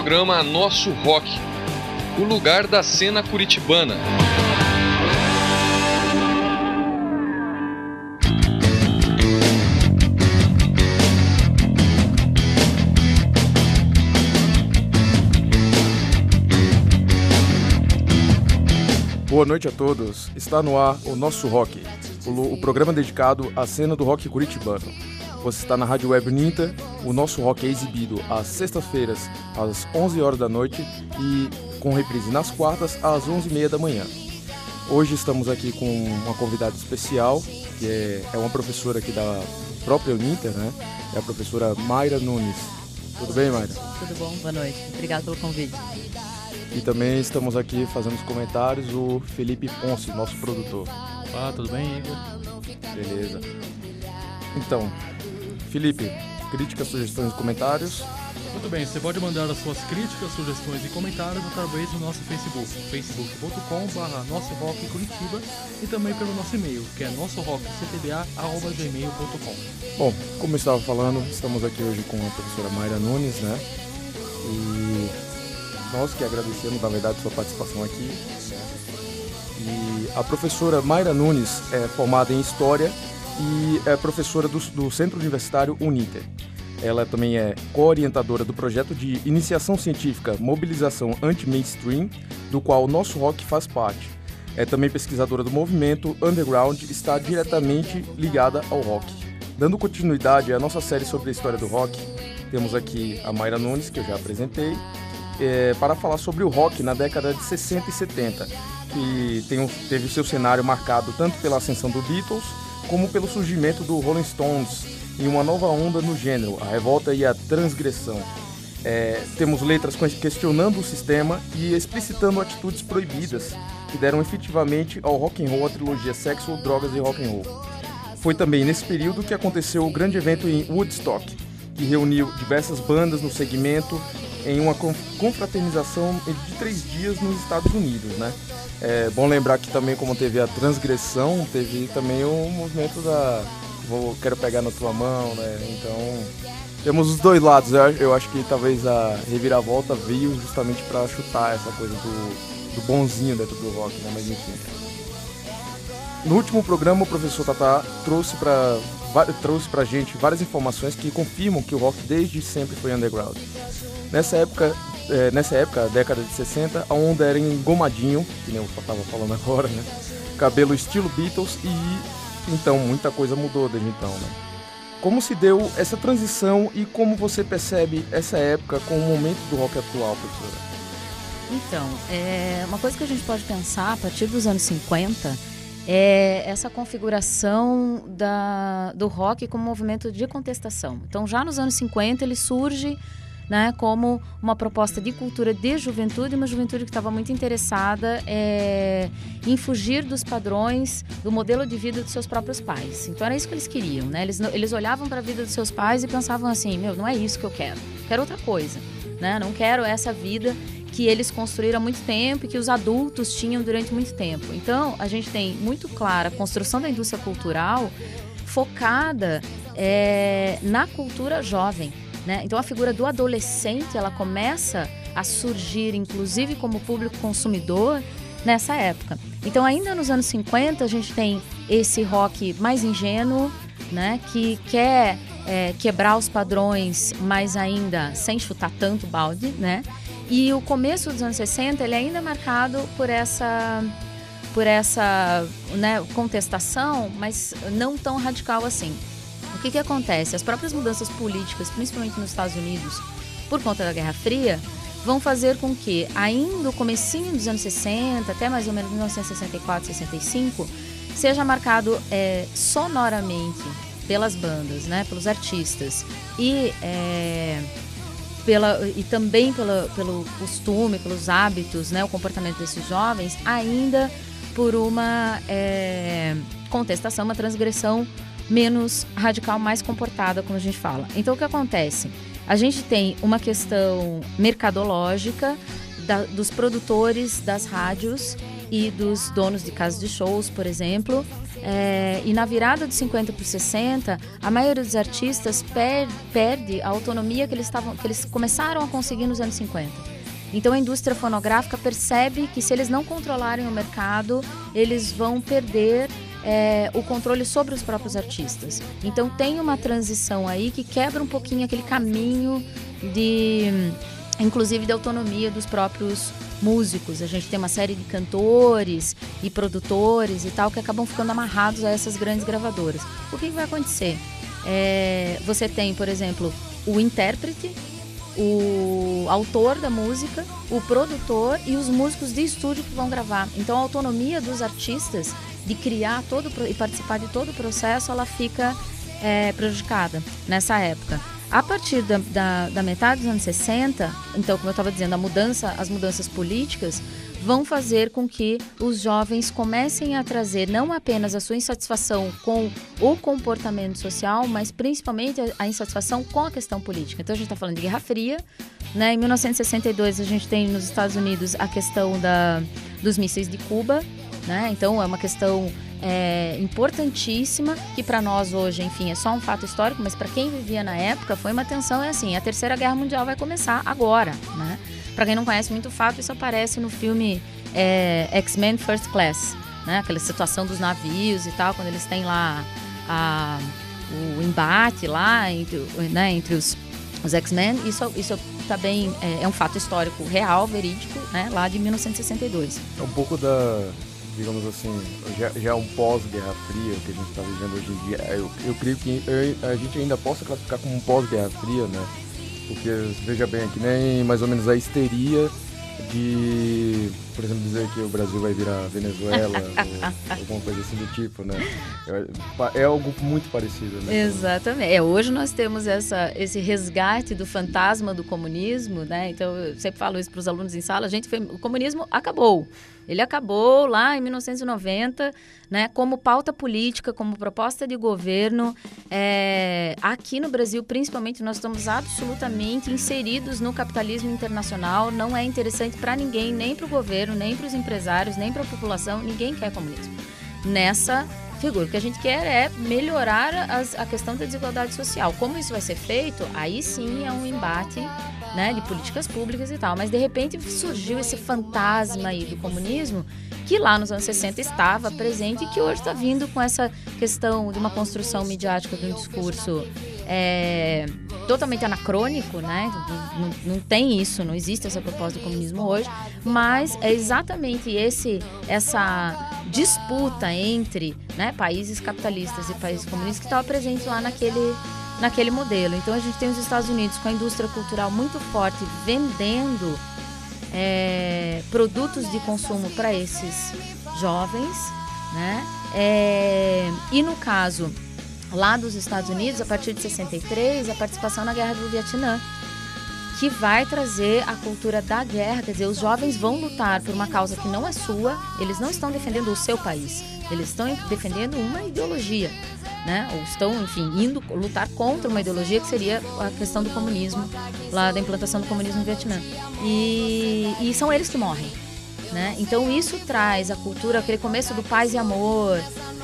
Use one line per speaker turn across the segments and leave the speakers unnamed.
programa Nosso Rock, o lugar da cena curitibana.
Boa noite a todos. Está no ar o Nosso Rock, o programa dedicado à cena do rock curitibano. Você está na Rádio Web Uninter. O Nosso Rock é exibido às sextas-feiras, às 11 horas da noite e com reprise nas quartas, às 11h30 da manhã. Hoje estamos aqui com uma convidada especial, que é uma professora aqui da própria Uninter, né? É a professora Mayra Nunes. Tudo bem, Mayra?
Tudo bom, boa noite. Obrigada pelo convite.
E também estamos aqui fazendo os comentários o Felipe Ponce, nosso produtor.
Olá, tudo bem, Igor?
Beleza. Então, Felipe, críticas, sugestões e comentários?
Muito bem, você pode mandar as suas críticas, sugestões e comentários através do nosso Facebook, facebook.com/nossorockcuritiba, e também pelo nosso e-mail, que é nossorockctba@gmail.com.
Bom, como eu estava falando, estamos aqui hoje com a professora Mayra Nunes, né? E nós que agradecemos, na verdade, sua participação aqui. E a professora Mayra Nunes é formada em História e é professora do Centro Universitário Uninter. Ela também é co-orientadora do projeto de iniciação científica Mobilização Anti-Mainstream, do qual o Nosso Rock faz parte. É também pesquisadora do movimento Underground e está diretamente ligada ao rock. Dando continuidade à nossa série sobre a história do rock, temos aqui a Mayra Nunes, que eu já apresentei, para falar sobre o rock na década de 60 e 70, que teve o seu cenário marcado tanto pela ascensão do Beatles, como pelo surgimento do Rolling Stones em uma nova onda no gênero, a revolta e a transgressão. Temos letras questionando o sistema e explicitando atitudes proibidas que deram efetivamente ao rock and roll a trilogia Sexo, Drogas e Rock and Roll. Foi também nesse período que aconteceu o grande evento em Woodstock, que reuniu diversas bandas no segmento em uma confraternização de 3 dias nos Estados Unidos, né? É bom lembrar que também, como teve a transgressão, teve também o movimento da quero pegar na tua mão, né? Então, temos os dois lados. Eu acho que talvez a reviravolta veio justamente para chutar essa coisa do bonzinho dentro do rock, né? Mas enfim. No último programa, o professor Tatá trouxe pra gente várias informações que confirmam que o rock desde sempre foi underground. Nessa época, a década de 60, a onda era engomadinho, que nem eu estava falando agora, né? Cabelo estilo Beatles e então muita coisa mudou desde então, né? Como se deu essa transição e como você percebe essa época com o momento do rock atual, professora?
Então, uma coisa que a gente pode pensar a partir dos anos 50 é essa configuração do rock como movimento de contestação. Então, já nos anos 50 ele surge, né, como uma proposta de cultura de juventude, uma juventude que estava muito interessada em fugir dos padrões do modelo de vida dos seus próprios pais. Então era isso que eles queriam, né? Eles olhavam para a vida dos seus pais e pensavam assim, não é isso que eu quero outra coisa, né? Não quero essa vida que eles construíram há muito tempo e que os adultos tinham durante muito tempo. Então a gente tem muito clara a construção da indústria cultural focada na cultura jovem, né? Então a figura do adolescente ela começa a surgir, inclusive como público consumidor, nessa época. Então ainda nos anos 50 a gente tem esse rock mais ingênuo, né? Que quer quebrar os padrões, mas ainda sem chutar tanto balde, né? E o começo dos anos 60 ele é ainda marcado por essa né, contestação, mas não tão radical assim. O que acontece? As próprias mudanças políticas, principalmente nos Estados Unidos, por conta da Guerra Fria, vão fazer com que, ainda o comecinho dos anos 60, até mais ou menos 1964, 65, seja marcado sonoramente pelas bandas, né, pelos artistas e também pelo costume, pelos hábitos, né, o comportamento desses jovens, ainda por uma contestação, uma transgressão menos radical, mais comportada, como a gente fala. Então, o que acontece? A gente tem uma questão mercadológica dos produtores das rádios e dos donos de casas de shows, por exemplo, E na virada dos 50 para os 60, a maioria dos artistas perde a autonomia que eles começaram a conseguir nos anos 50. Então a indústria fonográfica percebe que se eles não controlarem o mercado, eles vão perder o controle sobre os próprios artistas. Então tem uma transição aí que quebra um pouquinho aquele caminho inclusive de autonomia dos próprios músicos. A gente tem uma série de cantores e produtores e tal que acabam ficando amarrados a essas grandes gravadoras. O que vai acontecer? Você tem, por exemplo, o intérprete, o autor da música, o produtor e os músicos de estúdio que vão gravar. Então a autonomia dos artistas de criar e participar de todo o processo, ela fica prejudicada nessa época. A partir da metade dos anos 60, então, como eu estava dizendo, as mudanças políticas vão fazer com que os jovens comecem a trazer não apenas a sua insatisfação com o comportamento social, mas principalmente a insatisfação com a questão política. Então a gente está falando de Guerra Fria, né? Em 1962 a gente tem nos Estados Unidos a questão dos mísseis de Cuba, né? Então é uma questão importantíssima, que para nós hoje, enfim, é só um fato histórico, mas para quem vivia na época foi uma tensão, a Terceira Guerra Mundial vai começar agora, né? Para quem não conhece muito o fato, isso aparece no filme X-Men First Class, né? Aquela situação dos navios e tal, quando eles têm lá o embate lá entre os X-Men. Isso também é um fato histórico real, verídico, né? Lá de 1962.
É um pouco digamos assim, já é um pós-Guerra Fria que a gente está vivendo hoje em dia. Eu creio que a gente ainda possa classificar como um pós-Guerra Fria, né? Porque, veja bem, aqui nem mais ou menos a histeria de, por exemplo, dizer que o Brasil vai virar Venezuela ou alguma coisa assim do tipo, né? É algo muito parecido, né?
Exatamente. Hoje nós temos esse resgate do fantasma do comunismo, né? Então, eu sempre falo isso para os alunos em sala, o comunismo acabou. Ele acabou lá em 1990, né, como pauta política, como proposta de governo. Aqui no Brasil, principalmente, nós estamos absolutamente inseridos no capitalismo internacional. Não é interessante para ninguém, nem para o governo, nem para os empresários, nem para a população. Ninguém quer comunismo nessa figura. O que a gente quer é melhorar a questão da desigualdade social. Como isso vai ser feito? Aí sim é um embate, né, de políticas públicas e tal, mas de repente surgiu esse fantasma aí do comunismo que lá nos anos 60 estava presente e que hoje está vindo com essa questão de uma construção midiática de um discurso totalmente anacrônico, né? Não tem isso, não existe essa proposta do comunismo hoje, mas é exatamente essa disputa entre, né, países capitalistas e países comunistas que estava presente lá naquele modelo. Então a gente tem os Estados Unidos com a indústria cultural muito forte vendendo produtos de consumo para esses jovens, né? E no caso lá dos Estados Unidos, a partir de 63, a participação na Guerra do Vietnã, que vai trazer a cultura da guerra. Quer dizer, os jovens vão lutar por uma causa que não é sua, eles não estão defendendo o seu país, eles estão defendendo uma ideologia, né? Ou estão, enfim, indo lutar contra uma ideologia que seria a questão do comunismo, lá da implantação do comunismo no Vietnã. E são eles que morrem, né? Então isso traz a cultura, aquele começo do paz e amor,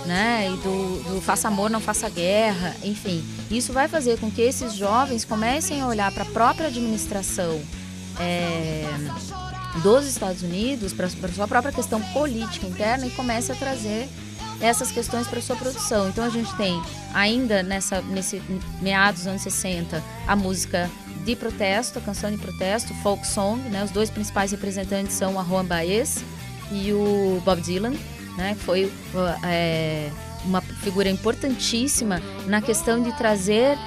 né? E do faça amor, não faça guerra, enfim. Isso vai fazer com que esses jovens comecem a olhar para a própria administração dos Estados Unidos, para a sua própria questão política interna, e comece a trazer essas questões para a sua produção. Então a gente tem ainda nesse meados dos anos 60 a música de protesto, a canção de protesto, folk song, né? Os dois principais representantes são a Joan Baez e o Bob Dylan, né? Que foi uma figura importantíssima na questão de trazer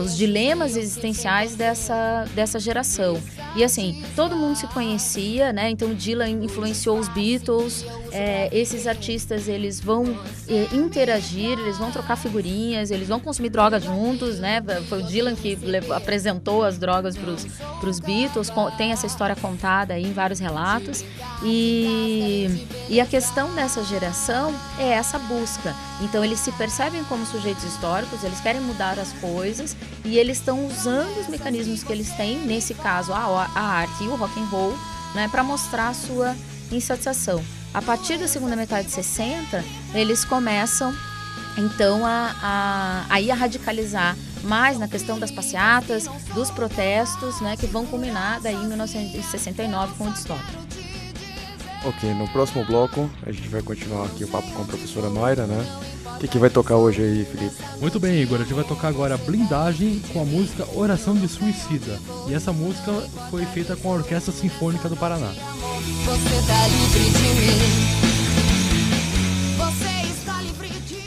os dilemas existenciais dessa geração. E assim, todo mundo se conhecia, né? Então Dylan influenciou os Beatles, esses artistas eles vão interagir, eles vão trocar figurinhas, eles vão consumir drogas juntos, né? Foi o Dylan que apresentou as drogas para os Beatles, tem essa história contada aí em vários relatos. E a questão dessa geração é essa busca. Então eles se percebem como sujeitos históricos, eles querem mudar as coisas e eles estão usando os mecanismos que eles têm, nesse caso a arte e o rock and roll, né, para mostrar a sua insatisfação. A partir da segunda metade de 60, eles começam então a radicalizar mais na questão das passeatas, dos protestos, né, que vão culminar daí em 1969 com o Woodstock.
Ok, no próximo bloco a gente vai continuar aqui o papo com a professora Mayra, né? O que vai tocar hoje aí, Felipe?
Muito bem, Igor. A gente vai tocar agora Blindagem com a música Oração de Suicida. E essa música foi feita com a Orquestra Sinfônica do Paraná.
Você tá livre de mim. Você está livre de mim.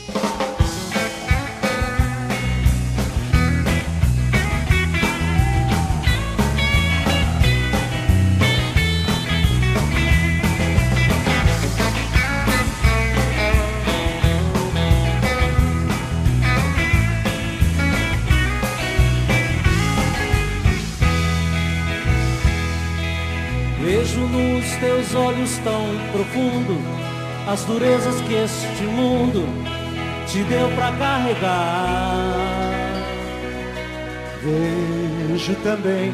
Vejo nos teus olhos tão profundo as durezas que este mundo te deu pra carregar.
Vejo também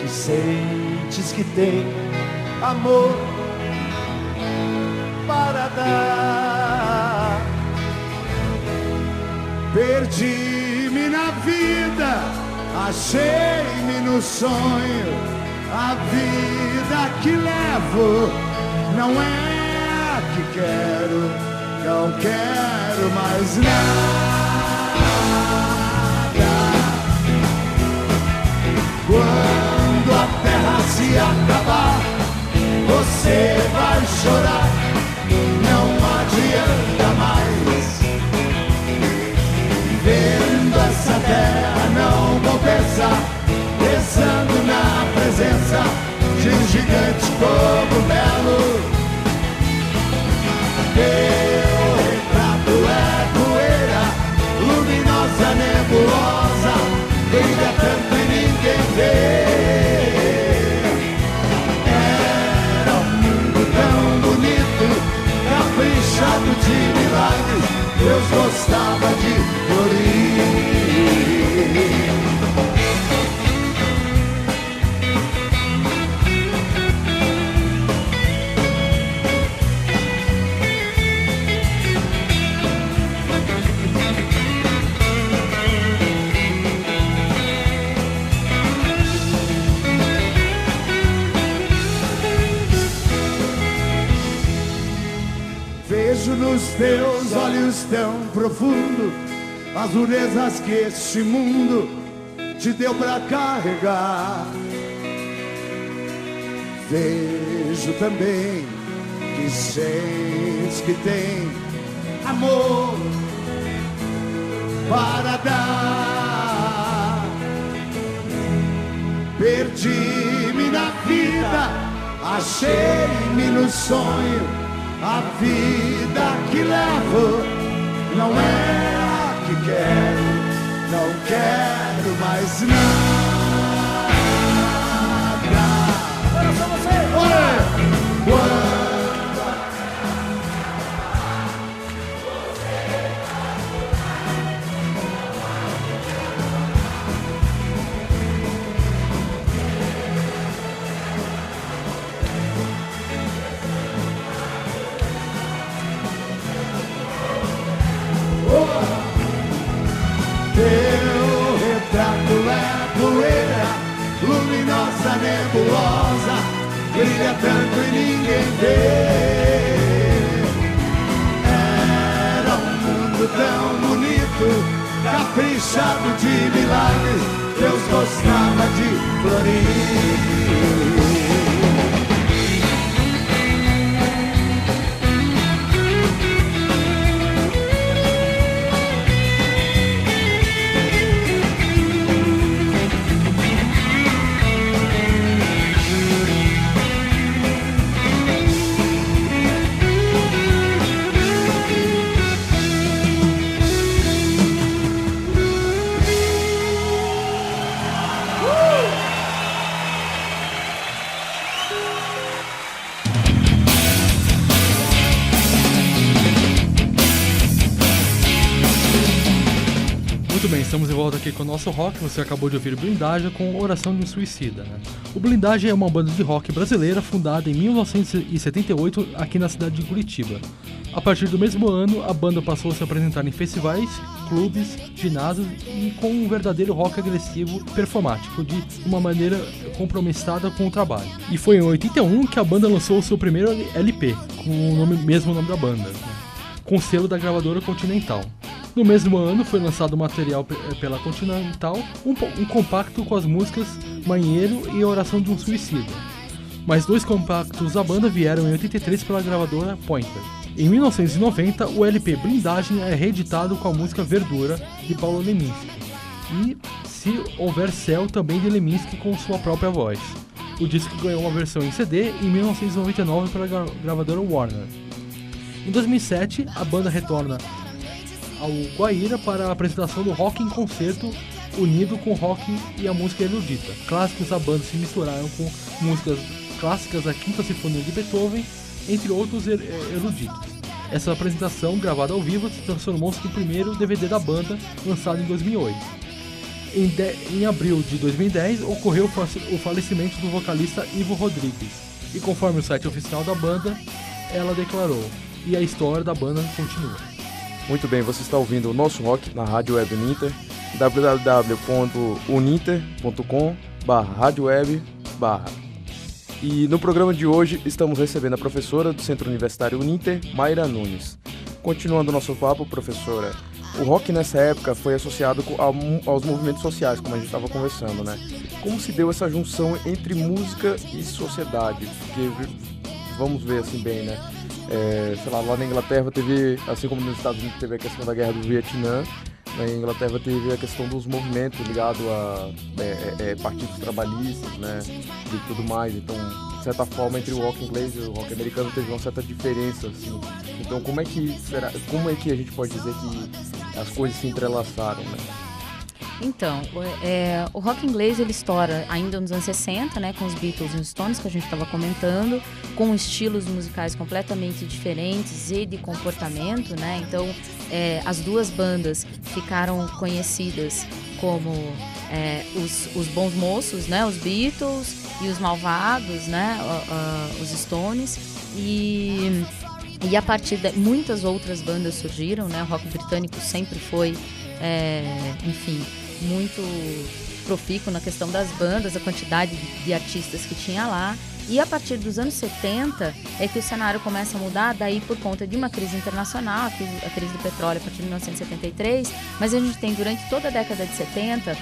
que sentes que tem amor para dar. Perdi-me na vida, achei-me no sonho. A vida que levo não é a que quero, não quero mais nada. Quando a terra se acabar, você vai chorar, não adianta mais. Vendo essa terra não compensa, pensando na presença de um gigante cogumelo. Meu retrato é poeira, luminosa, nebulosa, brilha tanto e ninguém vê. Era um mundo tão bonito, caprichado de milagres, Deus gostava de florir. Vejo nos teus olhos tão profundo as durezas que este mundo te deu pra carregar. Vejo também que sentes que tem amor para dar. Perdi-me na vida, achei-me no sonho. A vida que levo não é a que quero, não quero mais nada. Olha só você! Olha! Teu retrato é poeira, luminosa, nebulosa, brilha tanto e ninguém vê. Era um mundo tão bonito, caprichado de milagres, Deus gostava de florir.
Estamos de volta aqui com o nosso rock. Você acabou de ouvir Blindagem com Oração de um Suicida, né? O Blindagem é uma banda de rock brasileira fundada em 1978 aqui na cidade de Curitiba. A partir do mesmo ano, a banda passou a se apresentar em festivais, clubes, ginásios e com um verdadeiro rock agressivo performático, de uma maneira compromissada com o trabalho. E foi em 81 que a banda lançou o seu primeiro LP, com o mesmo nome da banda, com o selo da gravadora Continental. No mesmo ano foi lançado material pela Continental, um compacto com as músicas Marinheiro e Oração de um Suicida. Mais 2 compactos da banda vieram em 83 pela gravadora Pointer. Em 1990, o LP Blindagem é reeditado com a música Verdura, de Paulo Leminski, e Se Houver Céu, também de Leminski, com sua própria voz. O disco ganhou uma versão em CD em 1999 pela gravadora Warner. Em 2007, a banda retorna ao Guaíra para a apresentação do Rock em Concerto, unido com rock e a música erudita. Clássicos da banda se misturaram com músicas clássicas da Quinta Sinfonia de Beethoven, entre outros eruditos. Essa apresentação, gravada ao vivo, se transformou-se no primeiro DVD da banda, lançado em 2008. Em abril de 2010, ocorreu o falecimento do vocalista Ivo Rodrigues, e conforme o site oficial da banda, ela declarou: "E a história da banda continua."
Muito bem, você está ouvindo o nosso rock na Rádio Web Uninter, www.uninter.com/radioweb/. E no programa de hoje estamos recebendo a professora do Centro Universitário Uninter, Mayra Nunes. Continuando o nosso papo, professora, o rock nessa época foi associado aos movimentos sociais, como a gente estava conversando, né? Como se deu essa junção entre música e sociedade? Porque, vamos ver assim bem, né? Lá na Inglaterra teve, assim como nos Estados Unidos teve a questão da guerra do Vietnã, na Inglaterra teve a questão dos movimentos ligados a partidos trabalhistas, né, e tudo mais. Então, de certa forma, entre o rock inglês e o rock americano teve uma certa diferença, assim. Então, como é que a gente pode dizer que as coisas se entrelaçaram, né?
Então, o rock inglês ele estoura ainda nos anos 60, né, com os Beatles e os Stones, que a gente estava comentando, com estilos musicais completamente diferentes e de comportamento, né? Então, as duas bandas ficaram conhecidas como os bons moços, né, os Beatles, e os malvados, né, os Stones, e a partir de muitas outras bandas surgiram, né? O rock britânico sempre foi, enfim, muito profícuo na questão das bandas, a quantidade de artistas que tinha lá. E a partir dos anos 70 é que o cenário começa a mudar, daí por conta de uma crise internacional, a crise do petróleo a partir de 1973, mas a gente tem durante toda a década de 70,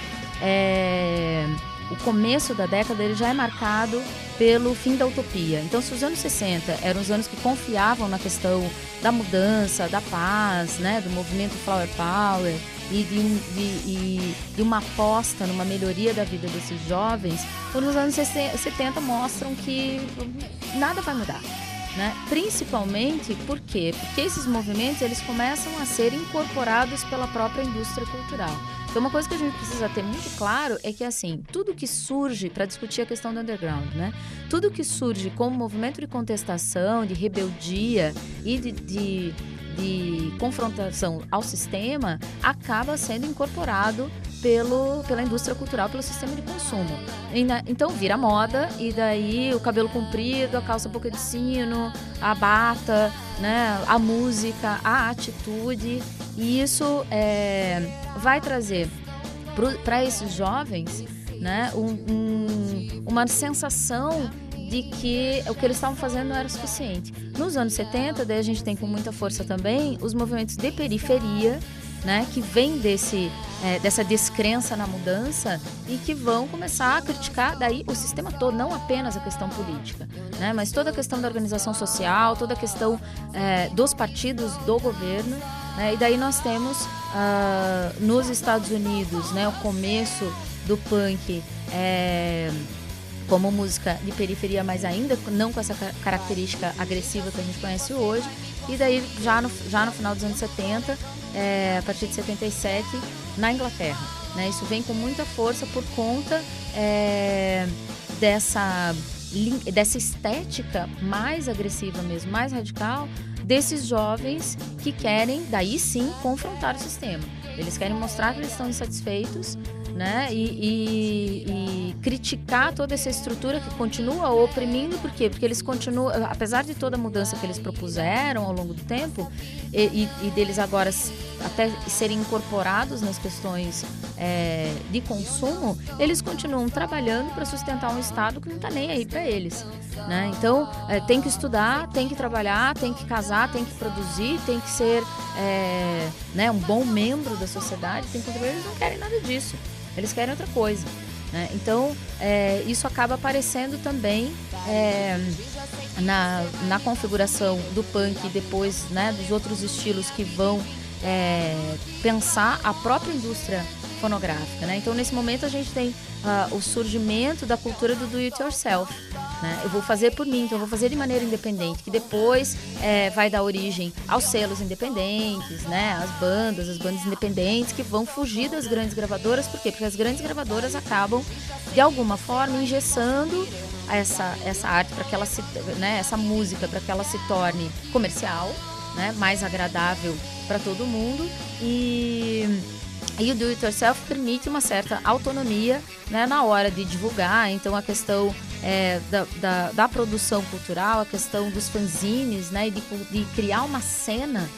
o começo da década ele já é marcado pelo fim da utopia. Então, se os anos 60 eram os anos que confiavam na questão da mudança, da paz, né, do movimento Flower Power, e de uma aposta numa melhoria da vida desses jovens, os anos 70 mostram que nada vai mudar, né? Principalmente por quê? Porque esses movimentos eles começam a ser incorporados pela própria indústria cultural. Então, uma coisa que a gente precisa ter muito claro é que, assim, tudo que surge, para discutir a questão do underground, né? Tudo que surge como movimento de contestação, de rebeldia e de confrontação ao sistema, acaba sendo incorporado pela indústria cultural, pelo sistema de consumo. Então vira moda, e daí o cabelo comprido, a calça boca de sino, a bata, né, a música, a atitude, e isso vai trazer para esses jovens, né, uma sensação de que o que eles estavam fazendo não era suficiente. Nos anos 70, daí a gente tem com muita força também os movimentos de periferia, né, que vem dessa descrença na mudança e que vão começar a criticar daí o sistema todo, não apenas a questão política, né, mas toda a questão da organização social, toda a questão dos partidos do governo, né, e daí nós temos nos Estados Unidos, né, o começo do punk como música de periferia, mas ainda não com essa característica agressiva que a gente conhece hoje. E daí, já no final dos anos 70, a partir de 77, na Inglaterra, né? Isso vem com muita força por conta dessa estética mais agressiva mesmo, mais radical, desses jovens que querem, daí sim, confrontar o sistema. Eles querem mostrar que eles estão insatisfeitos, né? E criticar toda essa estrutura que continua oprimindo. Por quê? Porque eles continuam, apesar de toda a mudança que eles propuseram ao longo do tempo, e deles agora até serem incorporados nas questões de consumo, eles continuam trabalhando para sustentar um Estado que não está nem aí para eles, né? Então, tem que estudar, tem que trabalhar, tem que casar, tem que produzir, tem que ser né, um bom membro da sociedade, tem que contribuir. Eles não querem nada disso, eles querem outra coisa, né? Então, isso acaba aparecendo também na configuração do punk e depois, né, dos outros estilos que vão pensar a própria indústria fonográfica, né? Então, nesse momento, a gente tem o surgimento da cultura do do-it-yourself, né? Eu vou fazer por mim, então eu vou fazer de maneira independente, que depois vai dar origem aos selos independentes, né? As bandas independentes que vão fugir das grandes gravadoras. Por quê? Porque as grandes gravadoras acabam, de alguma forma, engessando essa arte para que ela né, essa música para que ela se torne comercial, né? Mais agradável para todo mundo, e o do-it-yourself permite uma certa autonomia, né, na hora de divulgar. Então, a questão da produção cultural, a questão dos fanzines, né, e de criar uma cena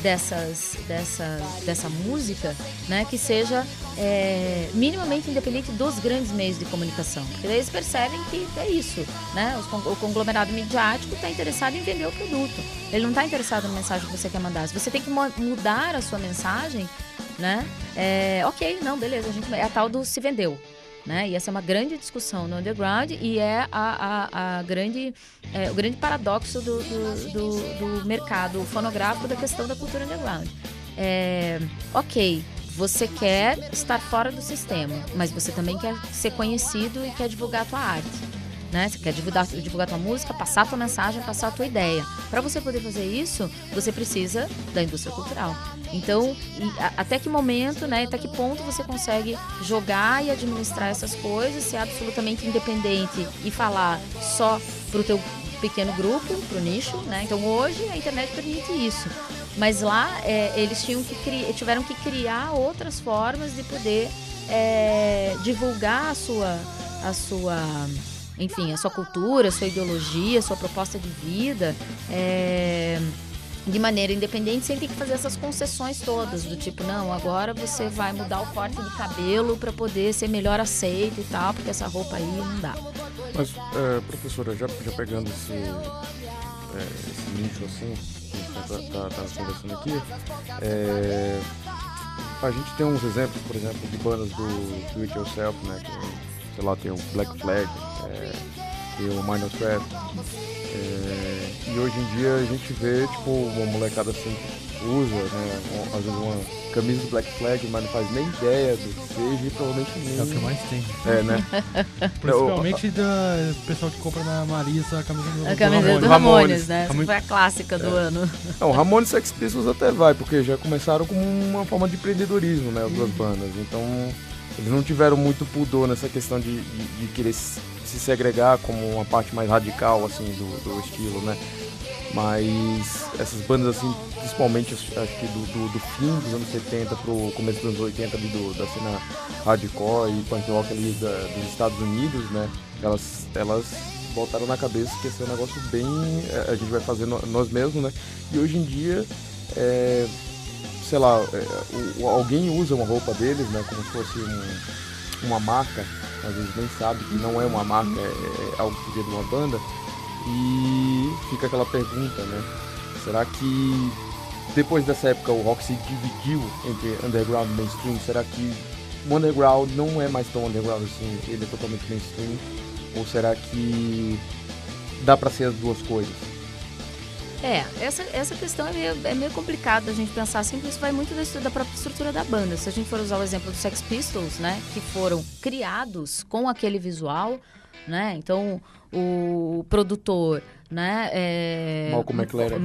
dessa música, né, que seja minimamente independente dos grandes meios de comunicação. Porque daí eles percebem que é isso, né? O conglomerado midiático está interessado em vender o produto. Ele não está interessado na mensagem que você quer mandar. Se você tem que mudar a sua mensagem, né? Ok, não, beleza, é a tal do se vendeu, né? E essa é uma grande discussão no underground, e é o grande paradoxo do mercado fonográfico, da questão da cultura underground. Ok, você quer estar fora do sistema, mas você também quer ser conhecido e quer divulgar a tua arte, né? Você quer divulgar a tua música, passar a tua mensagem, passar a tua ideia. Para você poder fazer isso, você precisa da indústria cultural. Então, até que momento, né, até que ponto você consegue jogar e administrar essas coisas, ser absolutamente independente e falar só pro teu pequeno grupo, pro nicho, né? Então, hoje a internet permite isso. Mas lá eles tiveram que criar outras formas de poder divulgar a sua enfim, a sua cultura, a sua ideologia, a sua proposta de vida, de maneira independente, sem ter que fazer essas concessões todas, do tipo, não, agora você vai mudar o corte de cabelo para poder ser melhor aceito e tal, porque essa roupa aí não dá.
Mas, professora, já pegando esse nicho assim, que a gente tá conversando aqui, a gente tem uns exemplos, por exemplo, de bandas do It Yourself, né, que, sei lá, tem o Black Flag, tem o Minor Threat, e hoje em dia a gente vê, tipo, uma molecada assim que usa, né, às vezes uma camisa do Black Flag, mas não faz nem ideia do que seja, e provavelmente nem...
É o que mais tem.
Né?
Principalmente do pessoal que compra na Marisa a
camisa do Ramones, né? Essa foi a clássica do ano.
Não, Ramones e Sex Pistols até vai, porque já começaram como uma forma de empreendedorismo, né, as duas bandas. Então, eles não tiveram muito pudor nessa questão de querer se segregar como uma parte mais radical, assim, do estilo, né? Mas essas bandas, assim, principalmente, acho que do fim dos anos 70 pro começo dos anos 80 ali da cena hardcore e punk rock ali dos Estados Unidos, né? Elas botaram na cabeça que esse é um negócio bem... a gente vai fazer nós mesmos, né? E hoje em dia, sei lá, alguém usa uma roupa deles, né? Como se fosse uma marca, às vezes nem sabe que não é uma marca, é algo que veio de uma banda. E fica aquela pergunta, né? Será que depois dessa época o rock se dividiu entre underground e mainstream? Será que o underground não é mais tão underground assim, ele é totalmente mainstream? Ou será que dá pra ser as duas coisas?
Essa questão é meio complicada a gente pensar assim, porque isso vai muito da própria estrutura da banda. Se a gente for usar o exemplo dos Sex Pistols, né, que foram criados com aquele visual, né, então o produtor, né,
Malcolm McLaren,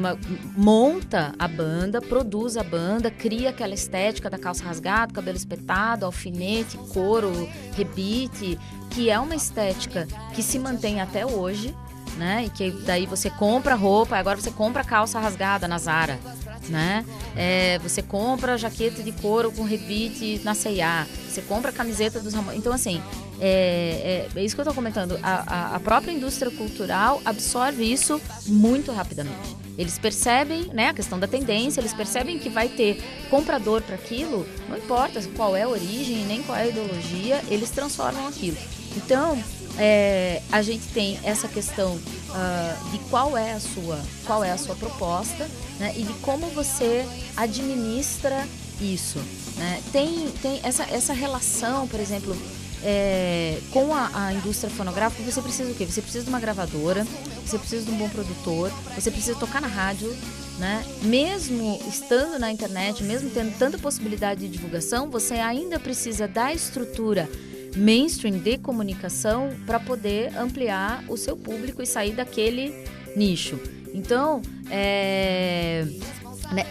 monta a banda, produz a banda, cria aquela estética da calça rasgada, cabelo espetado, alfinete, couro, rebite, que é uma estética que se mantém até hoje, né? E que daí você compra roupa, agora você compra calça rasgada na Zara, né? Você compra jaqueta de couro com rebite na C&A, você compra camiseta dos Ramones. Então, assim, é isso que eu estou comentando. A própria indústria cultural absorve isso muito rapidamente. Eles percebem, né, a questão da tendência, eles percebem que vai ter comprador para aquilo, não importa qual é a origem, nem qual é a ideologia, eles transformam aquilo. Então, a gente tem essa questão de qual é a sua proposta, né, e de como você administra isso, né? Tem essa relação, por exemplo, com a indústria fonográfica. Você precisa do quê? Você precisa de uma gravadora, você precisa de um bom produtor, você precisa tocar na rádio, né? Mesmo estando na internet, mesmo tendo tanta possibilidade de divulgação, você ainda precisa da estrutura mainstream de comunicação para poder ampliar o seu público e sair daquele nicho. Então,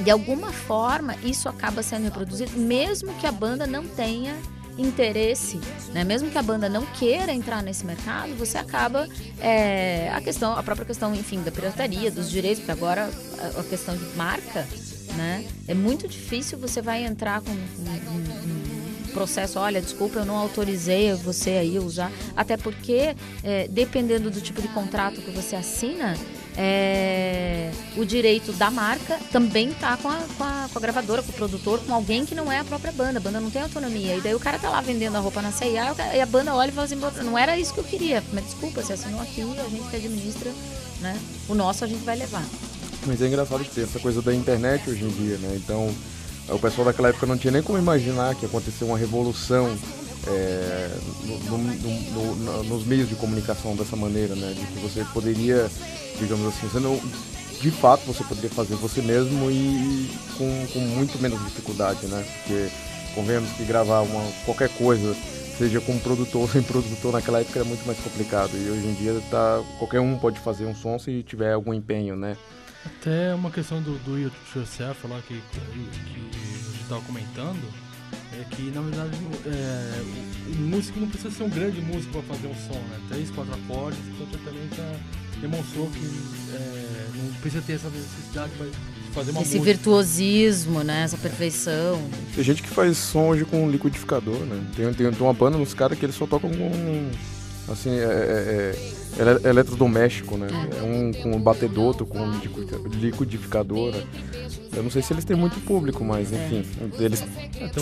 de alguma forma, isso acaba sendo reproduzido, mesmo que a banda não tenha interesse, né? Mesmo que a banda não queira entrar nesse mercado, você acaba a própria questão, enfim, da pirataria, dos direitos, porque agora a questão de marca, né? É muito difícil. Você vai entrar com um processo, olha, desculpa, eu não autorizei você aí usar, até porque dependendo do tipo de contrato que você assina, o direito da marca também tá com a gravadora, com o produtor, com alguém que não é a própria banda. A banda não tem autonomia. E daí o cara tá lá vendendo a roupa na C&A e a banda olha e fala assim, não era isso que eu queria, mas desculpa, você assinou aqui, a gente que administra, né? O nosso a gente vai levar. Mas
é engraçado que tem essa coisa da internet hoje em dia, né? Então, o pessoal daquela época não tinha nem como imaginar que ia acontecer uma revolução nos meios de comunicação dessa maneira, né? De que você poderia, digamos assim, de fato você poderia fazer você mesmo e com muito menos dificuldade, né? Porque convenhamos que gravar qualquer coisa, seja com produtor ou sem produtor, naquela época era muito mais complicado. E hoje em dia qualquer um pode fazer um som se tiver algum empenho, né?
Até uma questão do it yourself lá que a gente estava comentando, é que na verdade o músico não precisa ser um grande músico para fazer um som, né? 3, 4 acordes, então também demonstrou que não precisa ter essa necessidade para fazer uma música.
Esse virtuosismo, né? Essa perfeição.
Tem gente que faz som hoje com liquidificador, né? Tem uma banda nos caras que eles só tocam com, assim, eletrodoméstico, né? Com um batedor, outro com liquidificador, né? Eu não sei se eles têm muito público, mas enfim, eles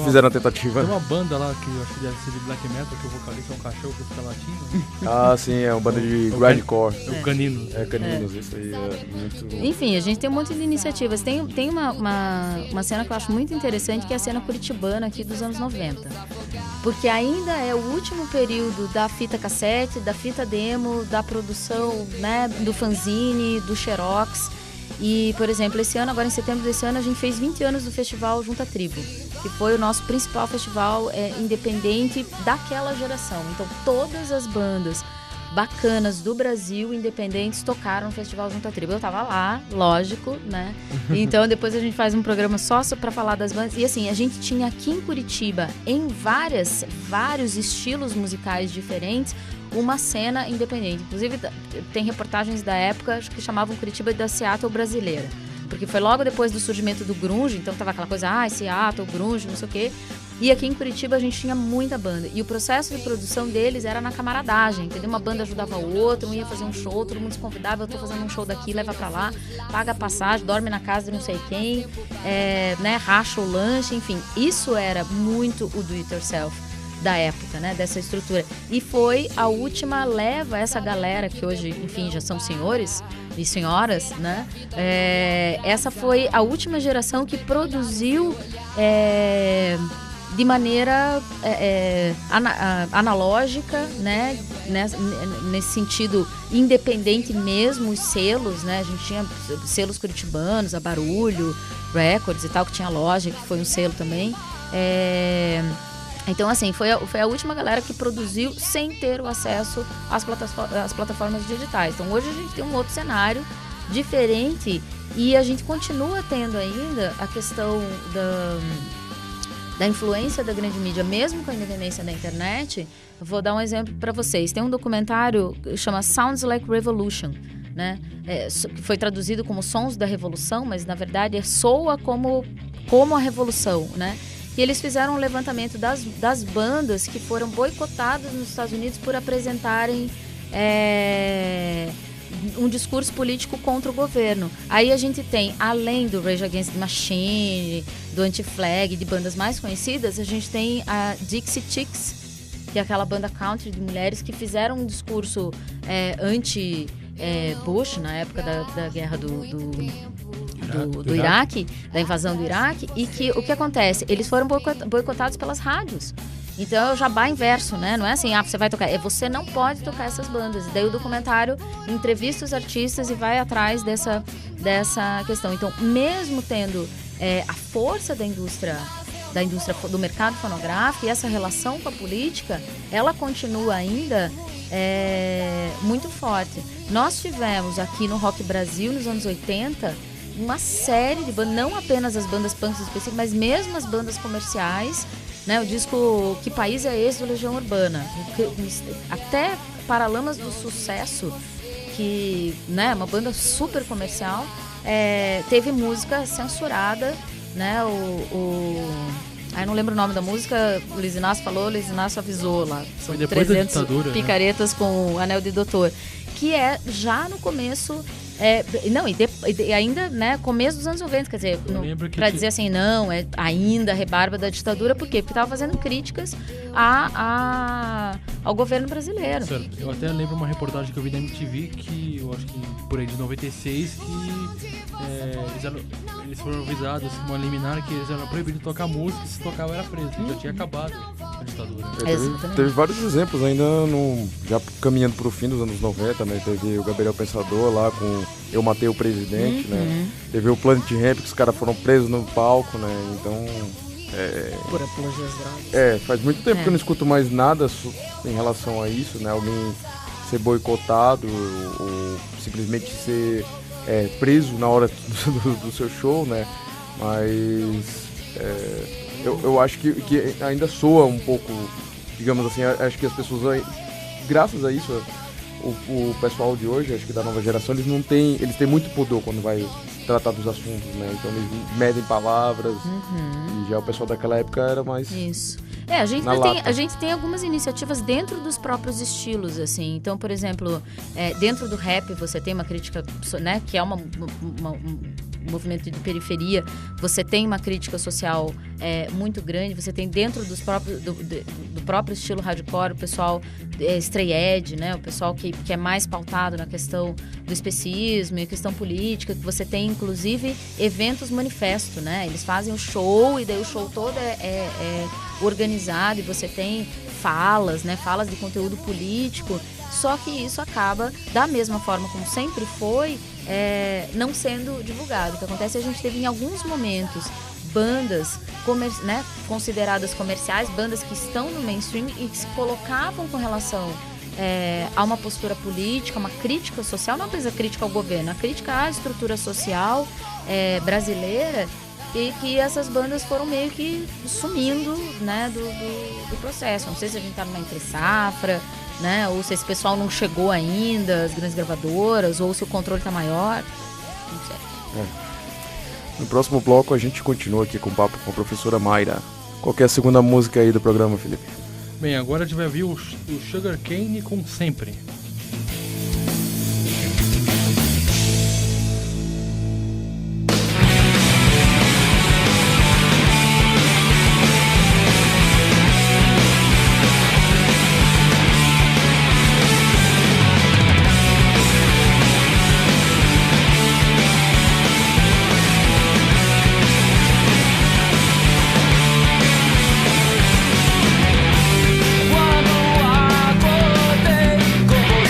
fizeram a tentativa.
Tem uma banda lá que eu acho que deve ser de black metal, que o vocalista é um cachorro que fica latindo.
Ah, sim, é uma banda de grindcore.
O Caninos.
Caninos, isso aí muito...
Enfim, a gente tem um monte de iniciativas. Tem uma cena que eu acho muito interessante, que é a cena curitibana aqui dos anos 90. Porque ainda é o último período da fita cassete, da fita demo, da produção, né, do fanzine, do xerox. E, por exemplo, esse ano, agora em setembro desse ano, a gente fez 20 anos do festival Junta Tribo, que foi o nosso principal festival independente daquela geração. Então, todas as bandas bacanas do Brasil, independentes, tocaram no festival Junta Tribo. Eu tava lá, lógico, né? Então, depois a gente faz um programa só para falar das bandas. E assim, a gente tinha aqui em Curitiba, em vários estilos musicais diferentes, uma cena independente. Inclusive, tem reportagens da época que chamavam Curitiba da Seattle brasileira. Porque foi logo depois do surgimento do grunge, então tava aquela coisa, Seattle, grunge, não sei o quê. E aqui em Curitiba a gente tinha muita banda. E o processo de produção deles era na camaradagem, entendeu? Uma banda ajudava o outro, um ia fazer um show, todo mundo se convidava, eu tô fazendo um show daqui, leva pra lá, paga a passagem, dorme na casa de não sei quem, né, racha o lanche, enfim. Isso era muito o do it yourself da época, né, dessa estrutura. E foi a última leva, essa galera que hoje, enfim, já são senhores e senhoras, né, essa foi a última geração que produziu de maneira analógica, né, nesse sentido independente mesmo, os selos, né, a gente tinha selos curitibanos, a Barulho Records e tal, que tinha loja, que foi um selo também. Então, assim, foi a última galera que produziu sem ter o acesso às plataformas digitais. Então, hoje a gente tem um outro cenário diferente e a gente continua tendo ainda a questão da influência da grande mídia, mesmo com a independência da internet, eu vou dar um exemplo para vocês. Tem um documentário que chama Sounds Like Revolution, né? Que foi traduzido como Sons da Revolução, mas na verdade soa como a Revolução, né? E eles fizeram um levantamento das bandas que foram boicotadas nos Estados Unidos por apresentarem um discurso político contra o governo. Aí a gente tem, além do Rage Against the Machine, do Anti-Flag, de bandas mais conhecidas, a gente tem a Dixie Chicks, que é aquela banda country de mulheres que fizeram um discurso anti-Bush, na época da guerra do Iraque, da invasão do Iraque, e que o que acontece? Eles foram boicotados pelas rádios. Então é o jabá inverso, né? Não é assim, você vai tocar, você não pode tocar essas bandas. E daí o documentário entrevista os artistas e vai atrás dessa questão. Então, mesmo tendo a força da indústria do mercado fonográfico e essa relação com a política, ela continua ainda muito forte. Nós tivemos aqui no Rock Brasil, nos anos 80, uma série de bandas, não apenas as bandas punks específicas, mas mesmo as bandas comerciais, né? O disco Que País é Esse, do Legião Urbana, até Paralamas do Sucesso, que, né, uma banda super comercial, teve música censurada, né? Aí não lembro o nome da música, o Luiz Inácio falou, o Luiz Inácio avisou lá. São 300 picaretas, né? Com o Anel de Doutor, que é já no começo. E ainda, né, começo dos anos 90, quer dizer, para dizer assim, não, ainda a rebarba da ditadura, por quê? Porque estava fazendo críticas ao governo brasileiro.
Certo. Eu até lembro uma reportagem que eu vi da MTV, que eu acho que por aí de 96, que eles foram avisados, uma liminar, que eles eram proibidos de tocar música, se tocava era preso, já tinha acabado a ditadura.
Teve vários exemplos ainda, já caminhando para o fim dos anos 90, né? Teve o Gabriel Pensador lá com Eu Matei o Presidente, né? Teve o Planet Hemp, que os caras foram presos no palco, né? Então...
Por apologia às drogas.
Faz muito tempo que eu não escuto mais nada em relação a isso, né? Alguém ser boicotado ou simplesmente ser preso na hora do seu show, né? Mas eu acho que ainda soa um pouco, digamos assim, acho que as pessoas, graças a isso, o pessoal de hoje, acho que da nova geração, eles têm muito pudor quando vai tratar dos assuntos, né? Então eles medem palavras, e já o pessoal daquela época era mais...
Isso. A gente tem algumas iniciativas dentro dos próprios estilos, assim. Então, por exemplo, dentro do rap você tem uma crítica, né, que é um movimento de periferia, você tem uma crítica social muito grande, você tem dentro do próprio estilo hardcore o pessoal stray edge, né, o pessoal que é mais pautado na questão do especismo e a questão política, que você tem inclusive eventos manifesto, né, eles fazem o show e daí o show todo é organizado e você tem falas, né, falas de conteúdo político, só que isso acaba, da mesma forma como sempre foi, não sendo divulgado. O que acontece é que a gente teve em alguns momentos bandas consideradas comerciais, bandas que estão no mainstream e que se colocavam com relação a uma postura política, uma crítica social, não apenas a crítica ao governo, a crítica à estrutura social brasileira, e que essas bandas foram meio que sumindo, né, do processo. Não sei se a gente está numa entre-safra, né, ou se esse pessoal não chegou ainda, as grandes gravadoras, ou se o controle está maior, não sei.
No próximo bloco a gente continua aqui com o papo com a professora Mayra. Qual que é a segunda música aí do programa, Felipe?
Bem, agora a gente vai ouvir o Sugar Cane com Sempre.
Quando acordei com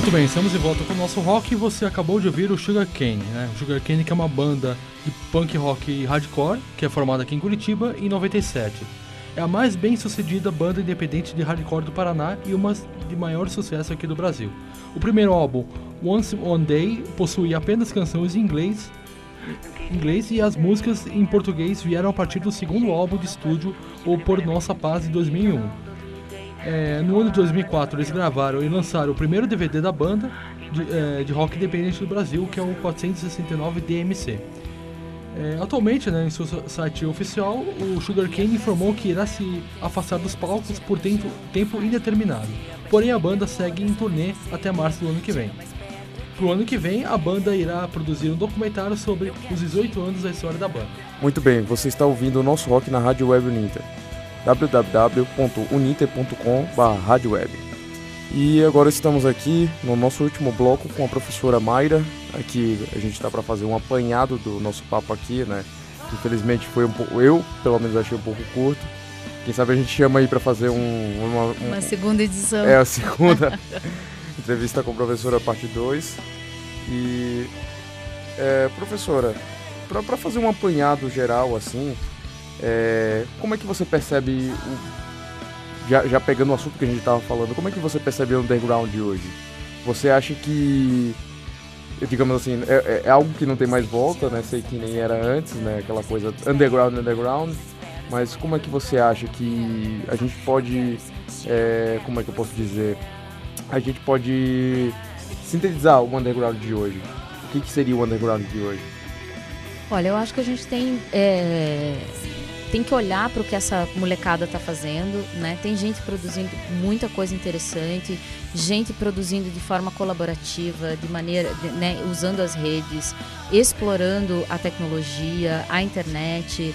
Muito bem, estamos de volta com o nosso rock e você acabou de ouvir o Sugarcane, né? O Sugarcane, que é uma banda de punk rock e hardcore, que é formada aqui em Curitiba em 97. É a mais bem sucedida banda independente de hardcore do Paraná e uma de maior sucesso aqui do Brasil. O primeiro álbum, Once One Day, possuía apenas canções em inglês e as músicas em português vieram a partir do segundo álbum de estúdio, O Por Nossa Paz, de 2001. No ano de 2004 eles gravaram e lançaram o primeiro DVD da banda de rock independente do Brasil, que é o 469 DMC. Atualmente, né, em seu site oficial, o Sugarcane informou que irá se afastar dos palcos por tempo indeterminado. Porém, a banda segue em turnê até março do ano que vem. Pro ano que vem, a banda irá produzir um documentário sobre os 18 anos da história da banda.
Muito bem, você está ouvindo o nosso rock na Rádio Web Uninter. www.uninter.com/radioweb. E agora estamos aqui no nosso último bloco com a professora Mayra. Aqui a gente está para fazer um apanhado do nosso papo aqui, né? Infelizmente foi um pouco, eu pelo menos achei um pouco curto. Quem sabe a gente chama aí para fazer uma
segunda edição.
A segunda entrevista com a professora parte 2. E professora, para fazer um apanhado geral assim, como é que você percebe, já pegando o assunto que a gente estava falando, como é que você percebe o underground de hoje? Você acha que, digamos assim, é algo que não tem mais volta, né? Sei que nem era antes, né? Aquela coisa underground, mas como é que você acha que a gente pode, como é que eu posso dizer, a gente pode sintetizar o underground de hoje? O que seria o underground de hoje?
Olha, eu acho que a gente tem que olhar para o que essa molecada está fazendo, né? Tem gente produzindo muita coisa interessante, gente produzindo de forma colaborativa, de maneira, né, usando as redes, explorando a tecnologia, a internet,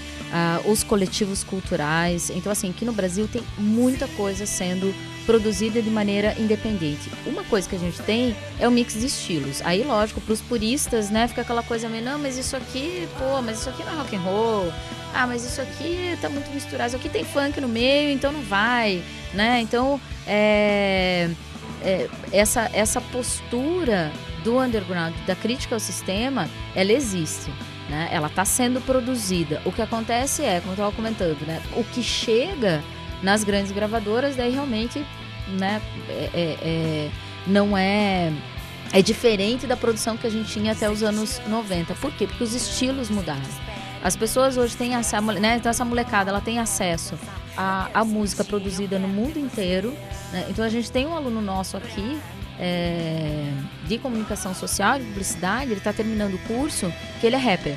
os coletivos culturais. Então, assim, aqui no Brasil tem muita coisa sendo produzida de maneira independente. Uma coisa que a gente tem é o mix de estilos. Aí, lógico, para os puristas, né, fica aquela coisa meio, não, mas isso aqui não é rock and roll. Ah, mas isso aqui tá muito misturado, isso aqui tem funk no meio, então não vai, né? Então, essa postura do underground, da crítica ao sistema, ela existe, né? Ela está sendo produzida. O que acontece como eu estava comentando, né? O que chega nas grandes gravadoras, daí realmente, né, não é diferente da produção que a gente tinha até os anos 90. Por quê? Porque os estilos mudaram. As pessoas hoje têm acesso, né? Então essa molecada, ela tem acesso à música produzida no mundo inteiro, né? Então a gente tem um aluno nosso aqui de comunicação social, de publicidade, ele está terminando o curso, que ele é rapper,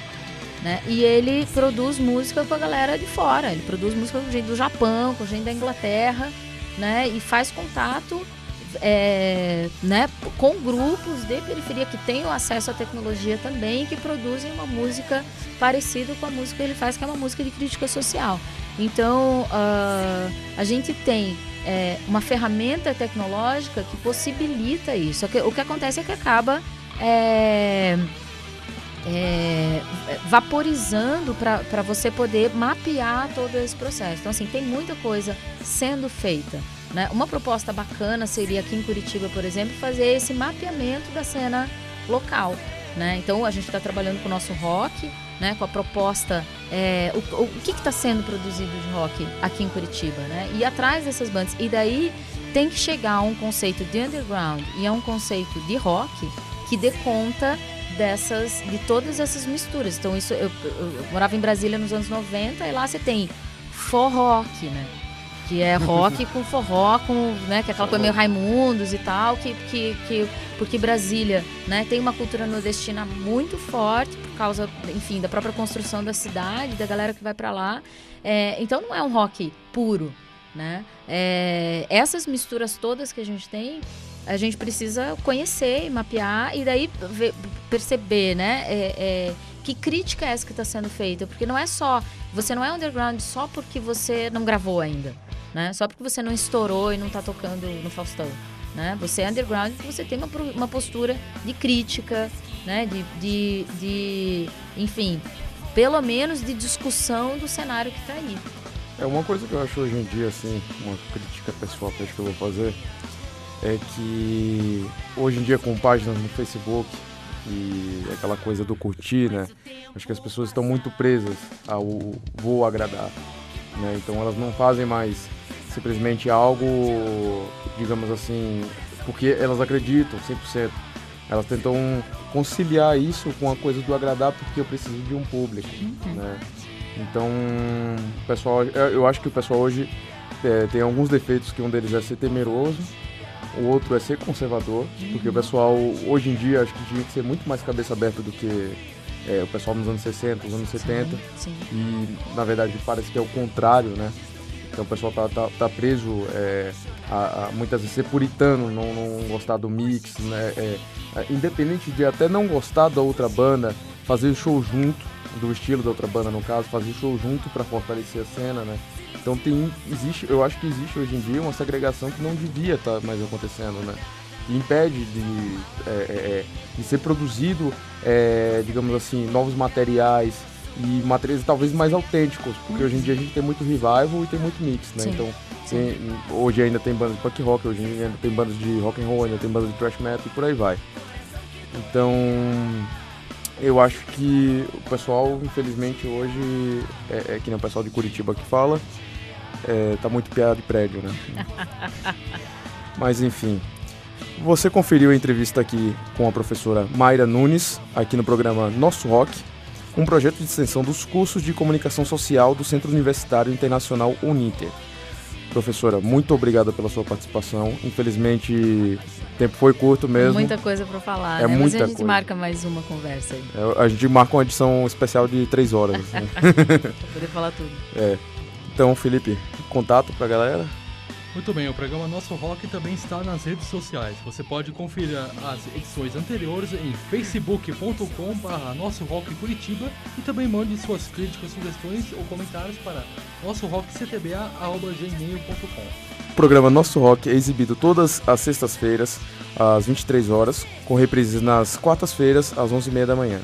né? E ele produz música com a galera de fora, ele produz música com gente do Japão, com gente da Inglaterra, né? E faz contato né, com grupos de periferia que têm o acesso à tecnologia também, que produzem uma música parecida com a música que ele faz, que é uma música de crítica social. Então, a gente tem uma ferramenta tecnológica que possibilita isso. O que acontece é que acaba vaporizando para você poder mapear todo esse processo. Então, assim, tem muita coisa sendo feita, né? Uma proposta bacana seria aqui em Curitiba, por exemplo, fazer esse mapeamento da cena local, né? Então, a gente está trabalhando com o nosso rock, né? Com a proposta, o que está sendo produzido de rock aqui em Curitiba, né? E atrás dessas bandas. E daí tem que chegar a um conceito de underground e a um conceito de rock que dê conta de todas essas misturas. Então, isso eu morava em Brasília nos anos 90 e lá você tem forrock, né? Que é rock com forró, né? Que é aquela coisa meio Raimundos e tal, porque Brasília, né, tem uma cultura nordestina muito forte por causa, enfim, da própria construção da cidade, da galera que vai pra lá. Então não é um rock puro, né? Essas misturas todas que a gente tem, a gente precisa conhecer, mapear e daí perceber, né? Que crítica é essa que está sendo feita? Porque não é só... Você não é underground só porque você não gravou ainda, né? Só porque você não estourou e não está tocando no Faustão, né? Você é underground porque você tem uma postura de crítica, né? Enfim, pelo menos de discussão do cenário que está aí.
Uma coisa que eu acho hoje em dia, assim, uma crítica pessoal que eu acho que eu vou fazer, é que hoje em dia com páginas no Facebook e aquela coisa do curtir, né? Acho que as pessoas estão muito presas ao vou agradar, né? Então elas não fazem mais simplesmente algo, digamos assim, porque elas acreditam 100%. Elas tentam conciliar isso com a coisa do agradar porque eu preciso de um público, né? Então, o pessoal, eu acho que o pessoal hoje tem alguns defeitos, que um deles é ser temeroso, o outro é ser conservador, porque o pessoal hoje em dia acho que tinha que ser muito mais cabeça aberta do que o pessoal nos anos 60, nos anos 70,
sim.
E na verdade parece que é o contrário, né? Então o pessoal tá preso a muitas vezes ser puritano, não gostar do mix, né? Independente de até não gostar da outra banda, fazer show junto, do estilo da outra banda no caso, fazer show junto para fortalecer a cena, né? Então eu acho que existe hoje em dia uma segregação que não devia estar mais acontecendo, né? Que impede de ser produzido, digamos assim, novos materiais e materiais talvez mais autênticos, porque hoje em dia a gente tem muito revival e tem muito mix, né?
Sim.
Então hoje ainda tem bandas de punk rock, hoje ainda tem bandas de rock and roll, ainda tem bandas de thrash metal e por aí vai. Então eu acho que o pessoal, infelizmente, hoje, que nem o pessoal de Curitiba que fala, tá muito piada de prédio, né? Mas enfim, você conferiu a entrevista aqui com a professora Mayra Nunes, aqui no programa Nosso Rock, um projeto de extensão dos cursos de comunicação social do Centro Universitário Internacional Uninter. Professora, muito obrigada pela sua participação. Infelizmente, o tempo foi curto mesmo.
Muita coisa para falar,
né?
Mas
muita
a gente
coisa.
marca mais uma conversa aí.
A gente marca uma edição especial de 3 horas. Né?
Pra poder falar tudo.
Então, Felipe, contato pra galera?
Muito bem, o programa Nosso Rock também está nas redes sociais. Você pode conferir as edições anteriores em facebook.com/Nosso Rock Curitiba e também mande suas críticas, sugestões ou comentários para nossorockctba@gmail.com.
O programa Nosso Rock é exibido todas as sextas-feiras, às 23 horas, com reprises nas quartas-feiras, às 11h30 da manhã.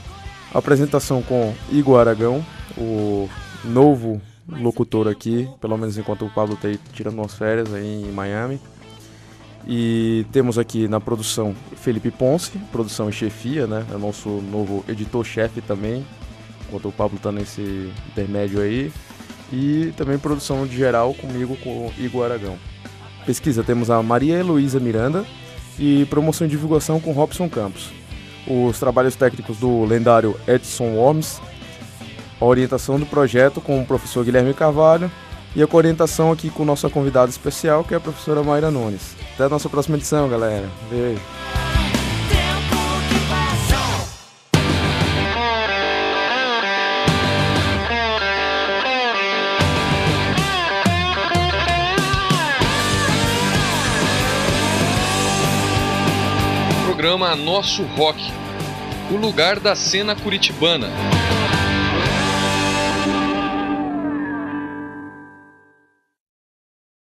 A apresentação com Igor Aragão, o novo locutor aqui, pelo menos enquanto o Pablo está tirando umas férias aí em Miami. E temos aqui na produção Felipe Ponce, produção e chefia, né? É o nosso novo editor-chefe também, enquanto o Pablo está nesse intermédio aí. E também produção de geral comigo, com o Igor Aragão. Pesquisa temos a Maria Heloísa Miranda e promoção e divulgação com Robson Campos. Os trabalhos técnicos do lendário Edson Worms, a orientação do projeto com o professor Guilherme Carvalho e a orientação aqui com nossa convidada especial, que é a professora Mayra Nunes. Até a nossa próxima edição, galera. Beijo.
Programa Nosso Rock, o lugar da cena curitibana.